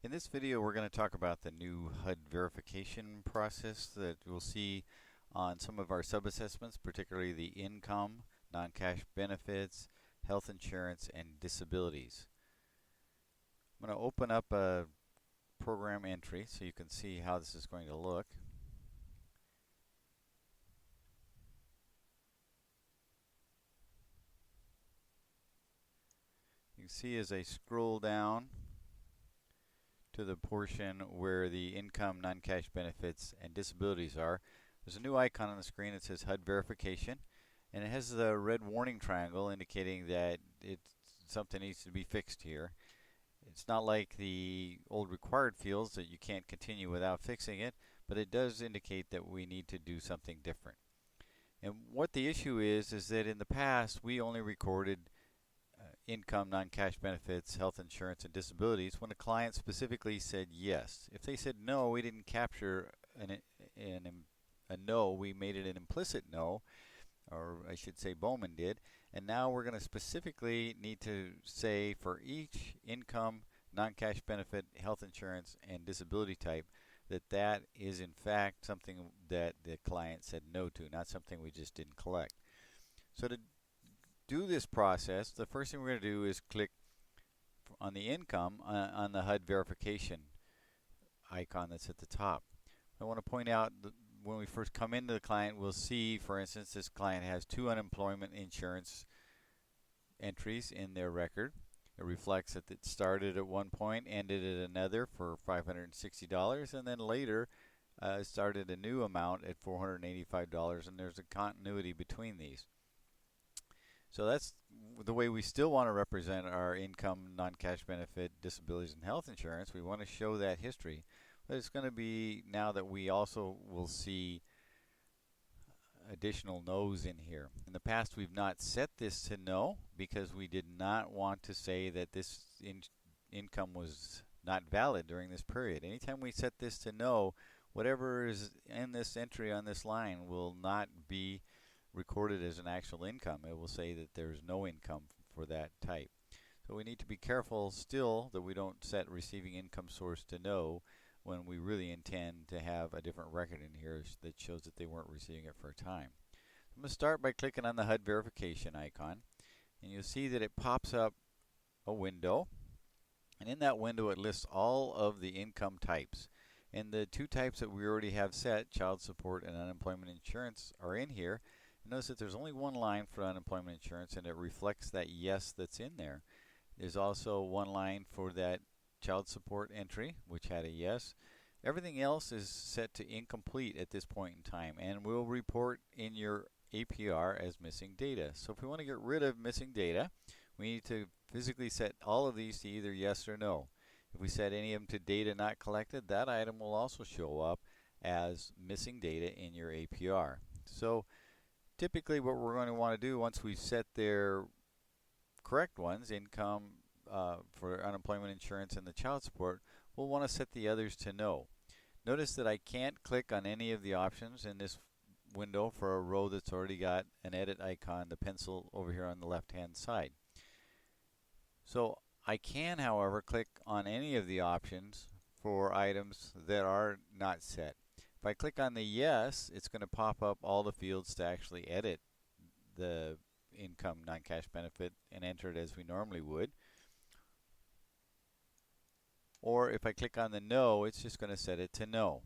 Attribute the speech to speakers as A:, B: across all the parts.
A: In this video, we're going to talk about the new HUD verification process that we'll see on some of our sub-assessments, particularly the income, non-cash benefits, health insurance, and disabilities. I'm going to open up a program entry so you can see how this is going to look. You can see as I scroll down to the portion where the income, non-cash benefits, and disabilities are, there's a new icon on the screen that says HUD verification, and it has the red warning triangle indicating that something needs to be fixed here. It's not like the old required fields that you can't continue without fixing it, but it does indicate that we need to do something different. And what the issue is that in the past we only recorded income, non-cash benefits, health insurance, and disabilities when a client specifically said yes. If they said no, we didn't capture a no, we made it an implicit no, or I should say Bowman did, and now we're going to specifically need to say for each income, non-cash benefit, health insurance, and disability type that is in fact something that the client said no to, not something we just didn't collect. So to do this process, the first thing we're going to do is click on the income on the HUD verification icon that's at the top. I want to point out that when we first come into the client, we'll see, for instance, this client has 2 unemployment insurance entries in their record. It reflects that it started at one point, ended at another for $560, and then later started a new amount at $485, and there's a continuity between these. So that's the way we still want to represent our income, non-cash benefit, disabilities, and health insurance. We want to show that history. But it's going to be now that we also will see additional no's in here. In the past, we've not set this to no because we did not want to say that this income was not valid during this period. Anytime we set this to no, whatever is in this entry on this line will not be recorded as an actual income. It will say that there's no income for that type. So we need to be careful still that we don't set receiving income source to no when we really intend to have a different record in here that shows that they weren't receiving it for a time. I'm going to start by clicking on the HUD verification icon, and you'll see that it pops up a window, and in that window it lists all of the income types. And the 2 types that we already have set, child support and unemployment insurance, are in here. Notice that there's only one line for unemployment insurance, and it reflects that yes that's in there. There's also one line for that child support entry, which had a yes. Everything else is set to incomplete at this point in time, and will report in your APR as missing data. So if we want to get rid of missing data, we need to physically set all of these to either yes or no. If we set any of them to data not collected, that item will also show up as missing data in your APR. So typically what we're going to want to do once we set their correct ones, income for unemployment insurance and the child support, we'll want to set the others to no. Notice that I can't click on any of the options in this window for a row that's already got an edit icon, the pencil over here on the left hand side. So I can, however, click on any of the options for items that are not set. If I click on the yes, it's going to pop up all the fields to actually edit the income, non-cash benefit and enter it as we normally would. Or if I click on the no, it's just going to set it to no.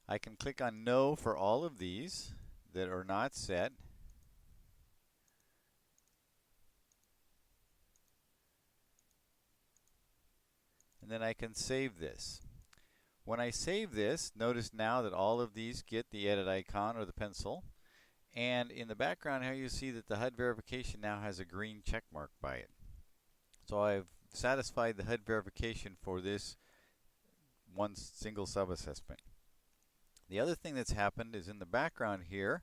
A: I can click on no for all of these that are not set. And then I can save this. When I save this, notice now that all of these get the edit icon or the pencil. And in the background here you see that the HUD verification now has a green check mark by it. So I've satisfied the HUD verification for this one single sub-assessment. The other thing that's happened is in the background here,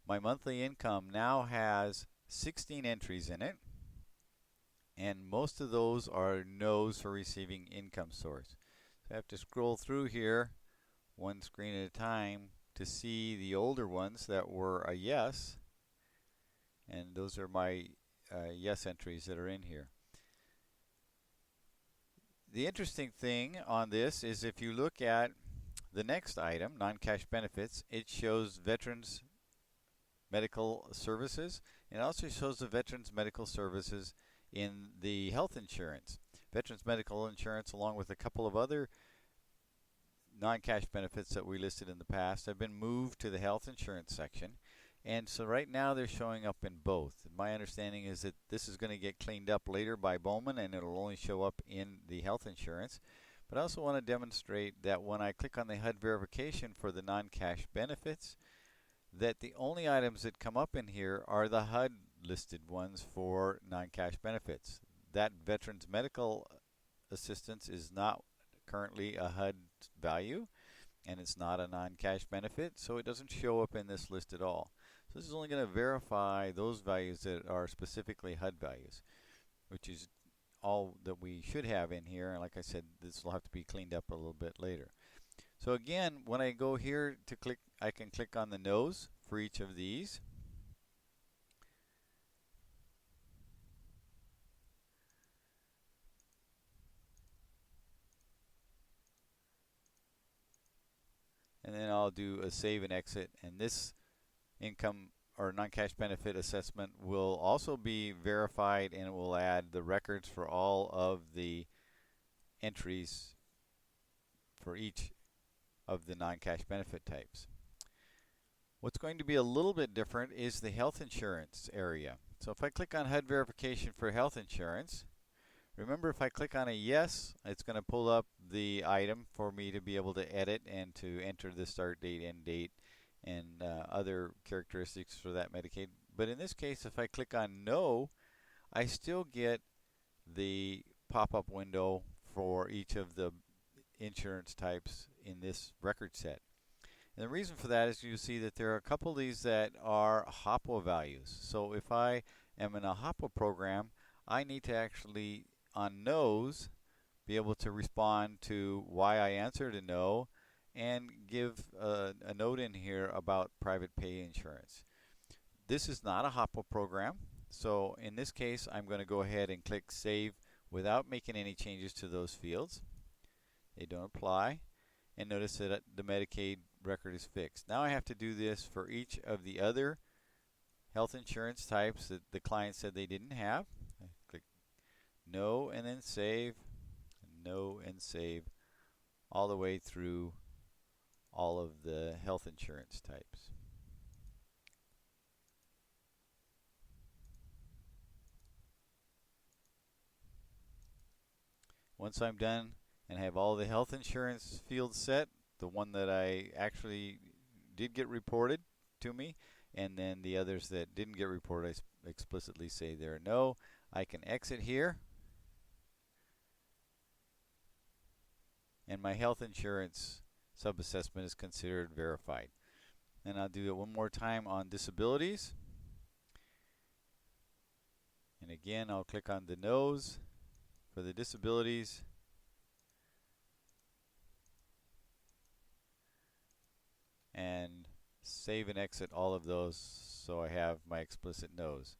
A: my monthly income now has 16 entries in it, and most of those are no's for receiving income source. So I have to scroll through here one screen at a time to see the older ones that were a yes, and those are my yes entries that are in here. The interesting thing on this is if you look at the next item, non-cash benefits, it shows veterans medical services, and it also shows the veterans medical services in the health insurance. Veterans medical insurance, along with a couple of other non-cash benefits that we listed in the past, have been moved to the health insurance section. And so right now they're showing up in both. My understanding is that this is going to get cleaned up later by Bowman and it'll only show up in the health insurance. But I also want to demonstrate that when I click on the HUD verification for the non-cash benefits, that the only items that come up in here are the HUD listed ones for non-cash benefits. That veterans medical assistance is not currently a HUD value, and it's not a non-cash benefit, so it doesn't show up in this list at all. So this is only going to verify those values that are specifically HUD values, which is all that we should have in here. And like I said, this will have to be cleaned up a little bit later. So again, when I go here to click, I can click on the nose for each of these. And then I'll do a save and exit, and this income or non-cash benefit assessment will also be verified, and it will add the records for all of the entries for each of the non-cash benefit types. What's going to be a little bit different is the health insurance area. So if I click on HUD verification for health insurance, remember if I click on a yes, it's going to pull up the item for me to be able to edit and to enter the start date, end date, and other characteristics for that Medicaid. But in this case, if I click on no, I still get the pop-up window for each of the insurance types in this record set. And the reason for that is you see that there are a couple of these that are HOPWA values. So if I am in a HOPWA program, I need to actually, on no's, be able to respond to why I answered a no and give a note in here about private pay insurance. This is not a HOPWA program, so in this case I'm going to go ahead and click Save without making any changes to those fields. They don't apply, and notice that the Medicaid record is fixed. Now I have to do this for each of the other health insurance types that the client said they didn't have. I click No and then Save, No and Save, all the way through all of the health insurance types. Once I'm done and have all the health insurance fields set, the one that I actually did get reported to me, and then the others that didn't get reported, I explicitly say there no. I can exit here, and my health insurance sub-assessment is considered verified. And I'll do it one more time on disabilities. And again, I'll click on the no's for the disabilities. And save and exit all of those so I have my explicit no's.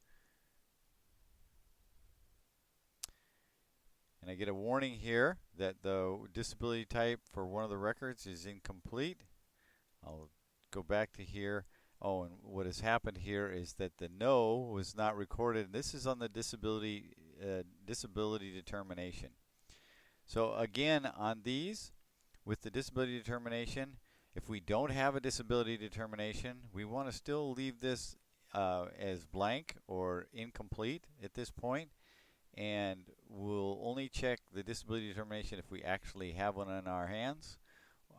A: And I get a warning here that the disability type for one of the records is incomplete. I'll go back to here. Oh, and what has happened here is that the no was not recorded. This is on the disability determination. So again, on these, with the disability determination, if we don't have a disability determination, we want to still leave this as blank or incomplete at this point, and we'll only check the disability determination if we actually have one in our hands.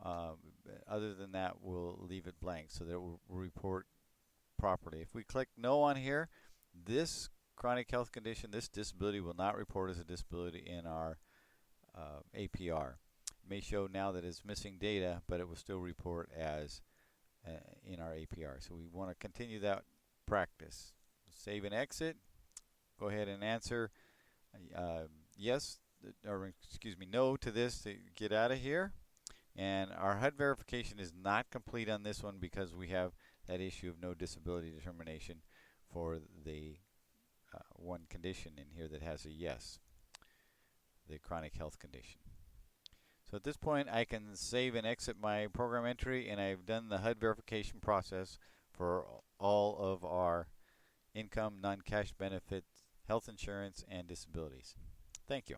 A: Other than that, we'll leave it blank so that it will report properly. If we click no on here, this chronic health condition, this disability will not report as a disability in our APR. It may show now that it's missing data, but it will still report as in our APR. So we want to continue that practice. Save and exit. Go ahead and answer yes, or excuse me, no to this to get out of here. And our HUD verification is not complete on this one because we have that issue of no disability determination for the one condition in here that has a yes. the chronic health condition. So at this point, I can save and exit my program entry, and I've done the HUD verification process for all of our income, non-cash benefits, health insurance, and disabilities. Thank you.